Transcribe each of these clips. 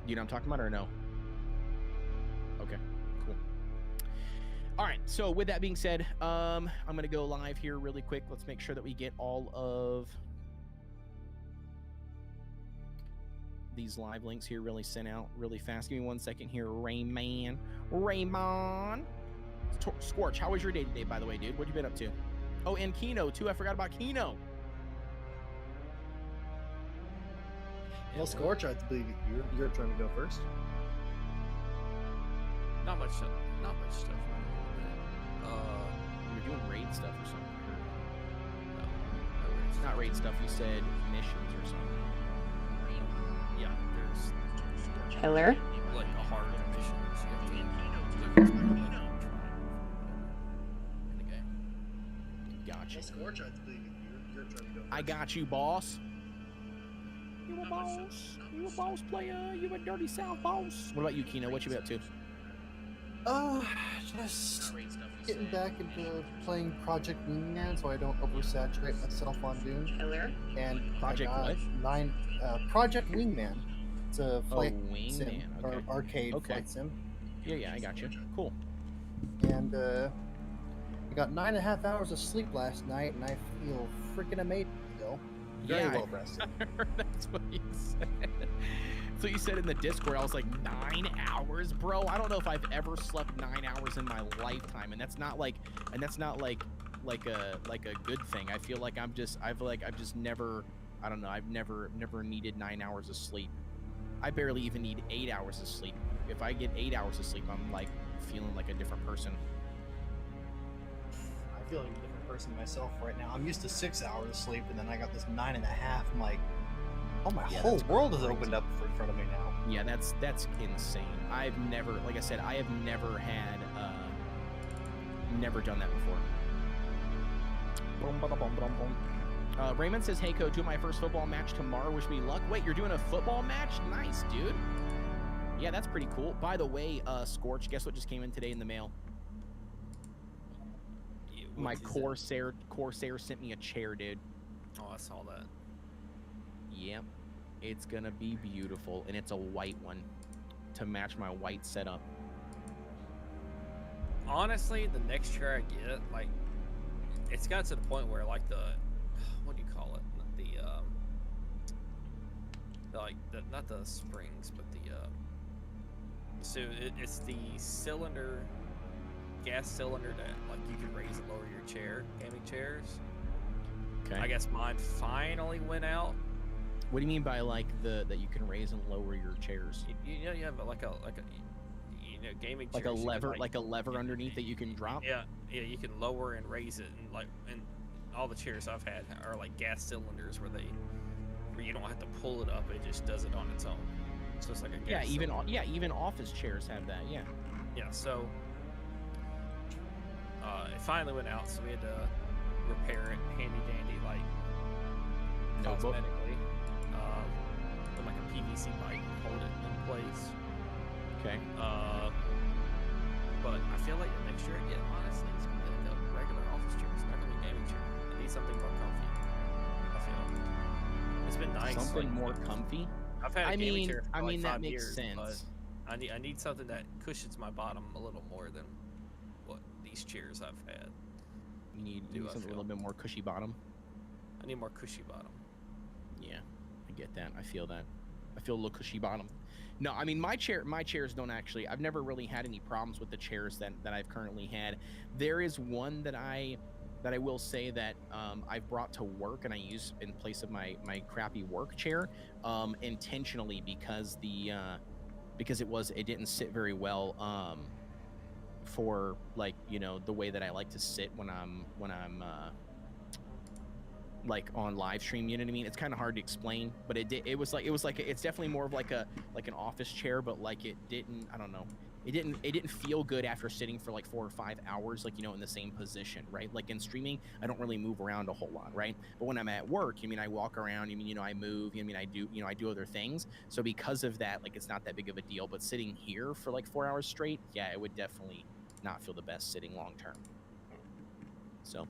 You know what I'm talking about or no? Okay, cool. All right, so with that being said, I'm gonna go live here really quick. Let's make sure that we get all of these live links here really sent out really fast. Give me 1 second here, Raymond. Scorch, how was your day today, by the way, dude? What you been up to? Oh, and Kino too. I forgot about Kino. Well, Scorch, I believe you're trying to go first. Not much stuff. You were doing raid stuff or something. No, It's not raid stuff. You said missions or something. yeah, there's Killer. like a hard mission. In the game. Gotcha. Well, Scorch, I believe you're trying to go first. I got you, boss. You a boss. You a boss player. You a dirty South boss. What about you, Kino? What you been up to? Just getting back into playing Project Wingman so I don't oversaturate myself on Dune. Killer. And Project I got Project Wingman. It's a flight sim, Wingman. or Okay. arcade Okay. flight sim. Yeah, I got you. Cool. And I got 9.5 hours of sleep last night, and I feel freaking amazing still. Very Yeah, well rested. That's what you said. So you said in the Discord, I was like 9 hours, bro. I don't know if I've ever slept 9 hours in my lifetime, and that's not like a good thing. I feel like I've just never, I don't know, I've never needed 9 hours of sleep. I barely even need 8 hours of sleep. If I get 8 hours of sleep, I'm like feeling like a different person. I feel like a different person myself right now. I'm used to 6 hours of sleep, and then I got this 9.5. I'm like, oh, my Yeah, whole that's world has crazy. opened up in front of me now. Yeah, that's insane. I've never, like I said, I have never had, never done that before. Raymond says, "Hey, coach, do my first football match tomorrow. Wish me luck." Wait, you're doing a football match? Nice, dude. Yeah, that's pretty cool. By the way, Scorch, guess what just came in today in the mail? My Corsair sent me a chair, dude. Oh, I saw that. Yep. It's gonna be beautiful, and it's a white one to match my white setup. Honestly, the next chair I get, like, it's got to the point where, like, what do you call it? Not the springs, but it's the cylinder, gas cylinder that, like, you can raise and lower your chair, gaming chairs. Okay. I guess mine finally went out. What do you mean by like that you can raise and lower your chairs? You know, you have like a gaming Like a chairs, you can, lever, like a lever underneath that you can drop? Yeah, you can lower and raise it, and all the chairs I've had are like gas cylinders where you don't have to pull it up; it just does it on its own. So it's like a gas cylinder. even office chairs have that. Yeah. Yeah. So it finally went out, so we had to repair it, handy dandy, like Notebook. cosmetically, with like a PVC pipe to hold it in place. Okay. But I feel like the next year, honestly, it's gonna be like a regular office chair. It's not gonna be a gaming chair. It needs something more comfy. I feel it's been nice. Something like, more comfy. I've had a gaming chair for like that 5 makes years, sense. but I need something that cushions my bottom a little more than what these chairs I've had. You need Do I something a feel? little bit more cushy bottom. I need more cushy bottom. Yeah, I get that. I feel that. I feel a little cushy bottom. No, I mean my chairs don't actually. I've never really had any problems with the chairs that I've currently had. There is one that I will say that I've brought to work and I use in place of my crappy work chair intentionally because it didn't sit very well for like the way that I like to sit when I'm like on live stream, you know what I mean? It's kind of hard to explain, but it's definitely more of like an office chair, but like it didn't feel good after sitting for like 4 or 5 hours, like in the same position, right? Like in streaming, I don't really move around a whole lot, right? But when I'm at work, I walk around, I move, I do other things. So because of that, like it's not that big of a deal. But sitting here for like 4 hours straight, yeah, it would definitely not feel the best sitting long term. So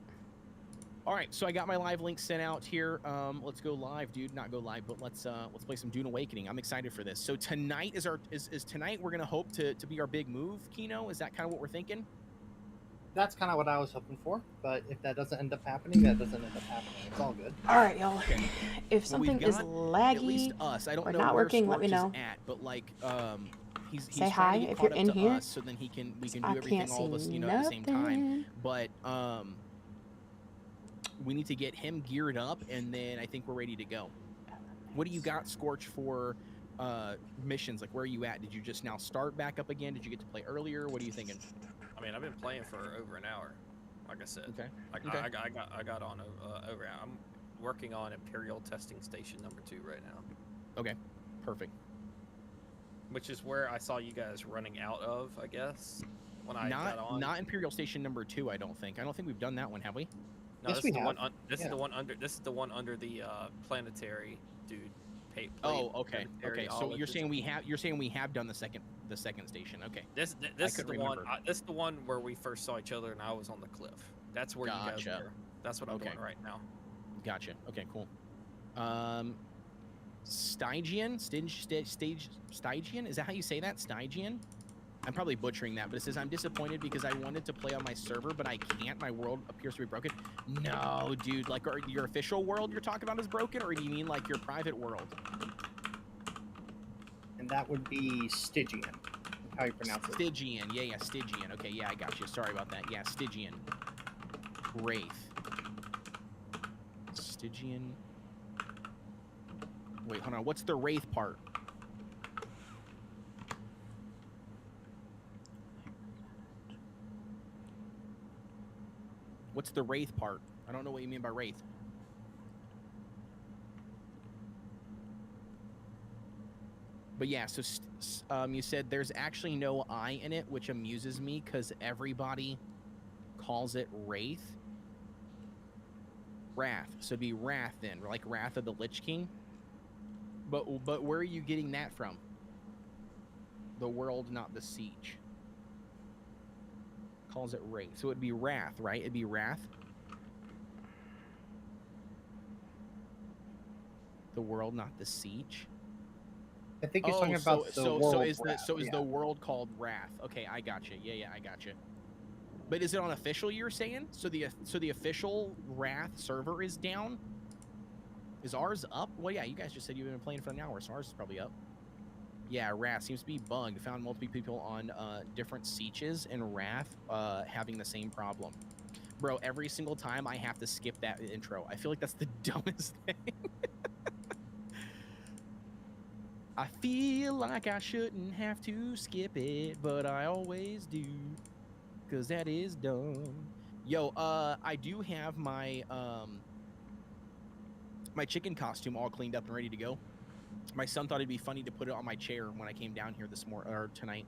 All right, so I got my live link sent out here. Let's go live, dude. Not go live, but let's play some Dune Awakening. I'm excited for this. So tonight is tonight we're gonna hope to be our big move, Kino. Is that kind of what we're thinking? That's kind of what I was hoping for, but if that doesn't end up happening, that doesn't end up happening. It's all good. All right, y'all. Okay. If Well, we've something is got laggy at least us. I don't or know not where working, let me Scorch is know. at, but like he's Say trying hi to get if caught you're up in to here. us, so then we can do I everything can't all of us, see you know, at the same time. nothing. But we need to get him geared up, and then I think we're ready to go. What do you got, Scorch, for missions? Like, where are you at? Did you just now start back up again? Did you get to play earlier? What are you thinking? I mean, I've been playing for over an hour. Like I said, Okay. I got on over. I'm working on Imperial Testing Station number 2 right now. Okay, perfect. Which is where I saw you guys running out of, I guess, when I got on. Not Imperial Station number 2. I don't think we've done that one, have we? No, Yes, this we is the have. one. This Yeah. is the one under. This is the one under the planetary dude. Oh, okay. planetary Okay, so you're saying ologists. we have done the second station. Okay. This is couldn't the one. remember. This is the one where we first saw each other, and I was on the cliff. That's where you guys Gotcha. were. That's what I'm Okay. doing right now. Gotcha. Okay, cool. Stygian? Stygian? Is that how you say that? Stygian? I'm probably butchering that, but it says, I'm disappointed because I wanted to play on my server, but I can't. My world appears to be broken. No, dude. Like, your official world you're talking about is broken, or do you mean, like, your private world? And that would be Stygian, how you pronounce it. Stygian. Yeah, Stygian. Okay, yeah, I got you. Sorry about that. Yeah, Stygian. Wraith. Stygian. Wait, hold on. What's the Wraith part? What's the Wraith part? I don't know what you mean by Wraith. But yeah, so you said there's actually no I in it, which amuses me because everybody calls it Wraith. Wrath. So it'd be Wrath then, like Wrath of the Lich King. But where are you getting that from? The world, not the siege. Calls it Wraith. So it'd be Wrath, right? It'd be Wrath. The world, not the siege. I think he's talking about the world. Is the world called Wrath? Okay, I got you. Yeah, I got you. But is it on official? You're saying so the official Wrath server is down. Is ours up? Well, yeah, you guys just said you've been playing for an hour, so ours is probably up. Yeah, Wrath seems to be bugged. Found multiple people on different sieges and Wrath having the same problem. Bro, every single time I have to skip that intro. I feel like that's the dumbest thing. I feel like I shouldn't have to skip it, but I always do, because that is dumb. Yo, I do have my my chicken costume all cleaned up and ready to go. My son thought it'd be funny to put it on my chair when I came down here this morning or tonight.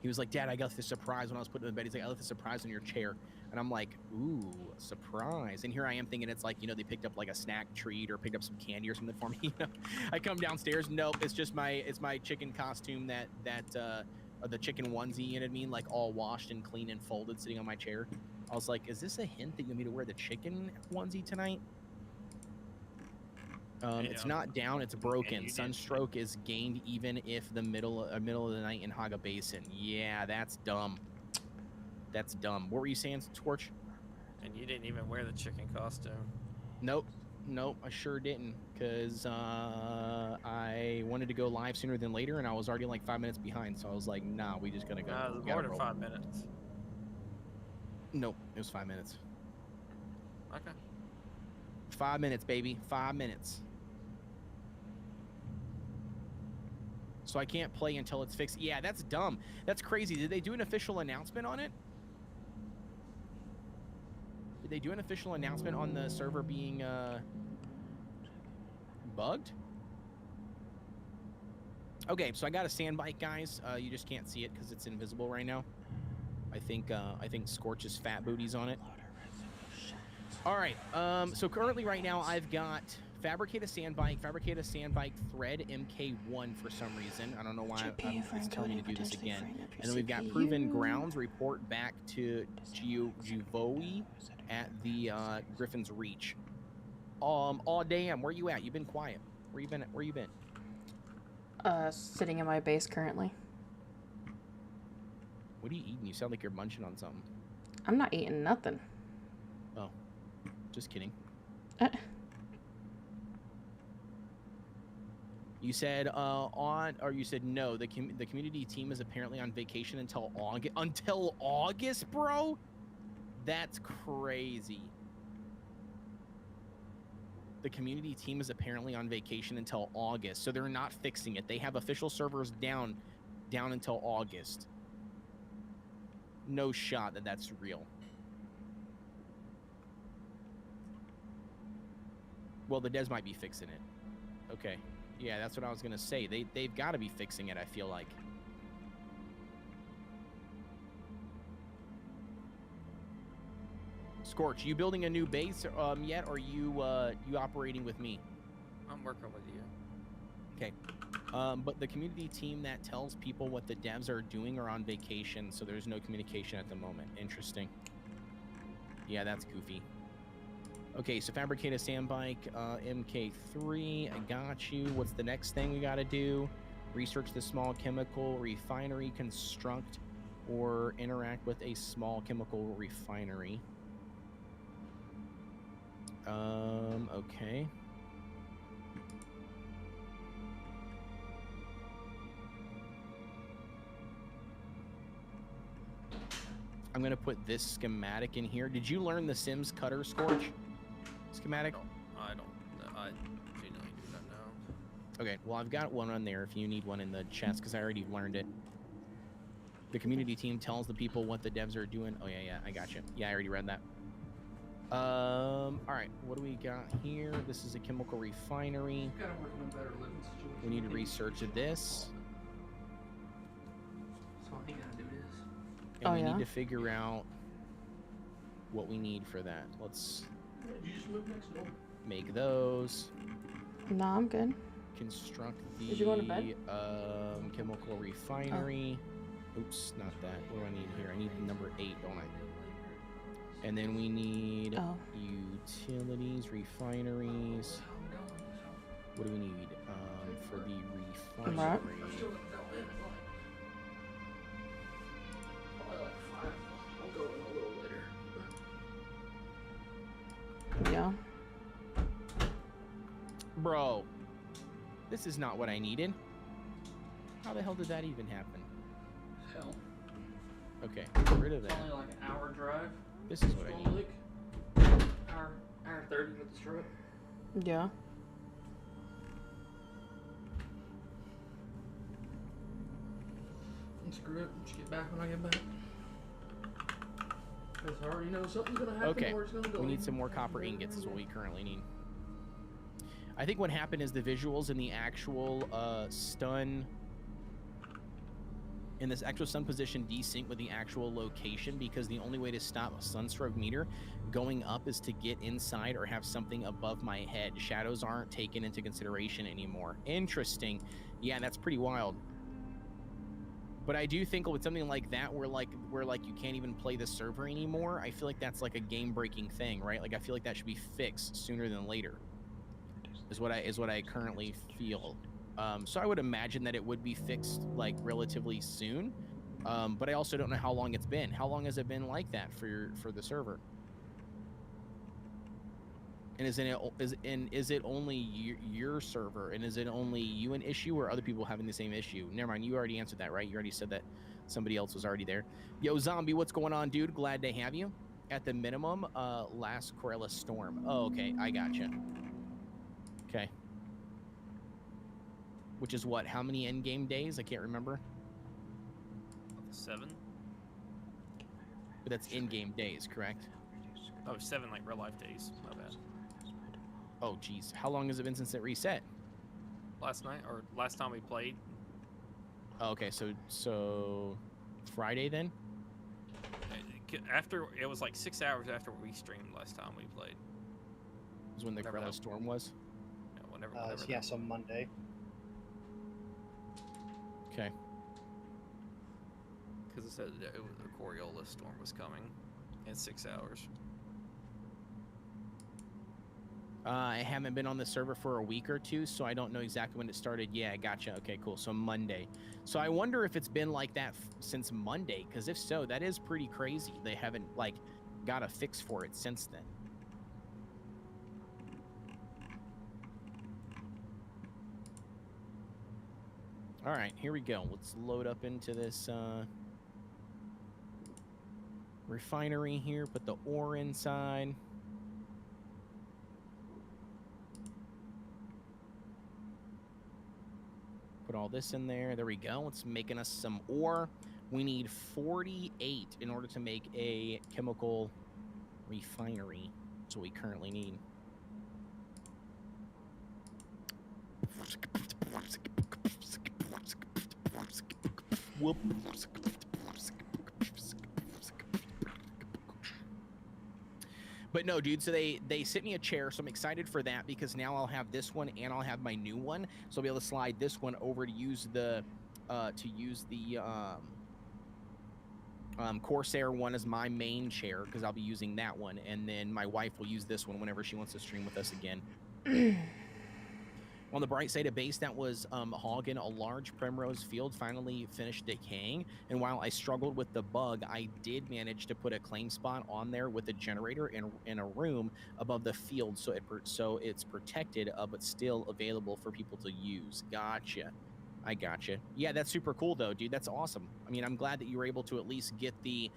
He was like, "Dad, I got this surprise when I was putting it in bed." He's like, "I left the surprise on your chair," and I'm like, "Ooh, a surprise!" And here I am thinking it's like, you know, they picked up like a snack treat or picked up some candy or something for me. You know, I come downstairs, nope, it's just my chicken costume that the chicken onesie. You know what I mean? Like all washed and clean and folded, sitting on my chair. I was like, "Is this a hint that you want me to wear the chicken onesie tonight?" It's not down, it's broken. Sunstroke is gained even if the middle of the night in Haga Basin. Yeah, that's dumb. That's dumb. What were you saying, Torch? And you didn't even wear the chicken costume. Nope, I sure didn't, because I wanted to go live sooner than later, and I was already like 5 minutes behind, so I was like, nah, we just gotta go. It was more than 5 minutes. Nope, it was 5 minutes. Okay. 5 minutes, baby. 5 minutes. So I can't play until it's fixed. Yeah, that's dumb. That's crazy. Did they do an official announcement on it? Did they do an official announcement on the server being bugged? Okay, so I got a sand bike, guys. You just can't see it because it's invisible right now. I think Scorch's fat booty's on it. All right. So currently, right now, I've got fabricate a sand bike thread MK1 for some reason. I don't know why it's telling me to do this again. And then we've got proven grounds report back to Givoe. at the Griffin's Reach. Oh damn, where you at? You've been quiet. Where you been? Where you been? Sitting in my base currently. What are you eating? You sound like you're munching on something. I'm not eating nothing. Oh, just kidding. You said you said no. The community team is apparently on vacation until August. Until August, bro? That's crazy. The community team is apparently on vacation until August, so they're not fixing it. They have official servers down until August. No shot that that's real. Well, the devs might be fixing it. Okay. Yeah, that's what I was gonna say. They've got to be fixing it, I feel like. Scorch, you building a new base yet, or are you operating with me? I'm working with you. Okay. But the community team that tells people what the devs are doing are on vacation, so there's no communication at the moment. Interesting. Yeah, that's goofy. Okay, so fabricate a sand bike, MK3, I got you. What's the next thing we gotta do? Research the small chemical refinery, construct or interact with a small chemical refinery. Okay. I'm gonna put this schematic in here. Did you learn the Sims cutter, Scorch? Schematic? I genuinely do not know. Okay, well, I've got one on there if you need one in the chest, because I already learned it. The community team tells the people what the devs are doing. Oh, yeah, I got you. Yeah, I already read that. All right, what do we got here? This is a chemical refinery. We need to research this. And we need to figure out what we need for that. Let's make those. No, I'm good. Construct the Did you go to bed? Chemical refinery. Oops, not that. What do I need here? I need number 8, don't I? And then we need utilities, refineries. What do we need for the refinery? Yeah. Bro, this is not what I needed. How the hell did that even happen? Hell. Okay, get rid of that. It's only like an hour drive. This is what I need. Hour 30 with the truck. Yeah. Screw it. Just get back when I get back. Because I already know something's gonna happen. Okay, Where it's gonna go. we need some more copper ingots is what we currently need. I think what happened is the visuals in the actual stun, in this actual stun position desync with the actual location, because the only way to stop a sunstroke meter going up is to get inside or have something above my head. Shadows aren't taken into consideration anymore. Interesting. Yeah, that's pretty wild. But I do think with something like that, where you can't even play the server anymore, I feel like that's like a game-breaking thing, right? Like I feel like that should be fixed sooner than later. Is what I currently feel. So I would imagine that it would be fixed like relatively soon. But I also don't know how long it's been. How long has it been like that for the server? And is it only your server? And is it only you an issue, or other people having the same issue? Never mind, you already answered that, right? You already said that somebody else was already there. Yo, Zombie, what's going on, dude? Glad to have you. At the minimum, last Corella Storm. Oh, okay, I gotcha. Okay. Which is what? How many endgame days? I can't remember. 7. But that's in-game days, correct? Oh, 7 like real life days. My bad. Oh, geez. How long has it been since it reset? Last night, or last time we played. Oh, okay, so Friday then? After it was like 6 hours after we streamed last time we played. Was when the Corella Storm was? Yeah, whenever yeah, so Monday. Okay. Because it said the Coriolis storm was coming in 6 hours. I haven't been on the server for a week or two, so I don't know exactly when it started. Yeah, gotcha. Okay, cool. So Monday. So I wonder if it's been like that since Monday, because if so, that is pretty crazy. They haven't, like, got a fix for it since then. All right, here we go. Let's load up into this refinery here. Put the ore inside. Put all this in there. There we go. It's making us some ore. We need 48 in order to make a chemical refinery. That's what we currently need. Whoop. But no, dude, so they sent me a chair, so I'm excited for that because now I'll have this one and I'll have my new one. So I'll be able to slide this one over to use the Corsair one as my main chair because I'll be using that one, and then my wife will use this one whenever she wants to stream with us again. On the bright side, a base that was hogging a large primrose field finally finished decaying, and while I struggled with the bug, I did manage to put a claim spot on there with a generator in a room above the field, so it's protected, but still available for people to use. Gotcha. I gotcha. Yeah, that's super cool though, dude. That's awesome. I mean, I'm glad that you were able to at least get the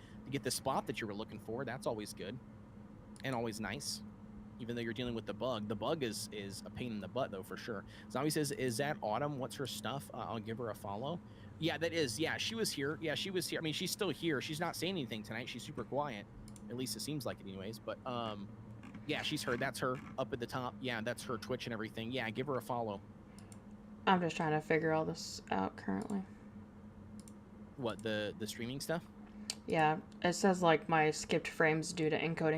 spot that you were looking for. That's always good and always nice. Even though you're dealing with the bug is a pain in the butt though, for sure. Zombie says, "Is that Autumn? What's her stuff? I'll give her a follow." Yeah, that is. Yeah, she was here. Yeah, she was here. I mean, she's still here. She's not saying anything tonight. She's super quiet. At least it seems like it, anyways. But yeah, she's heard. That's her up at the top. Yeah, that's her Twitch and everything. Yeah, give her a follow. I'm just trying to figure all this out currently. What, the streaming stuff? Yeah, it says like my skipped frames due to encoding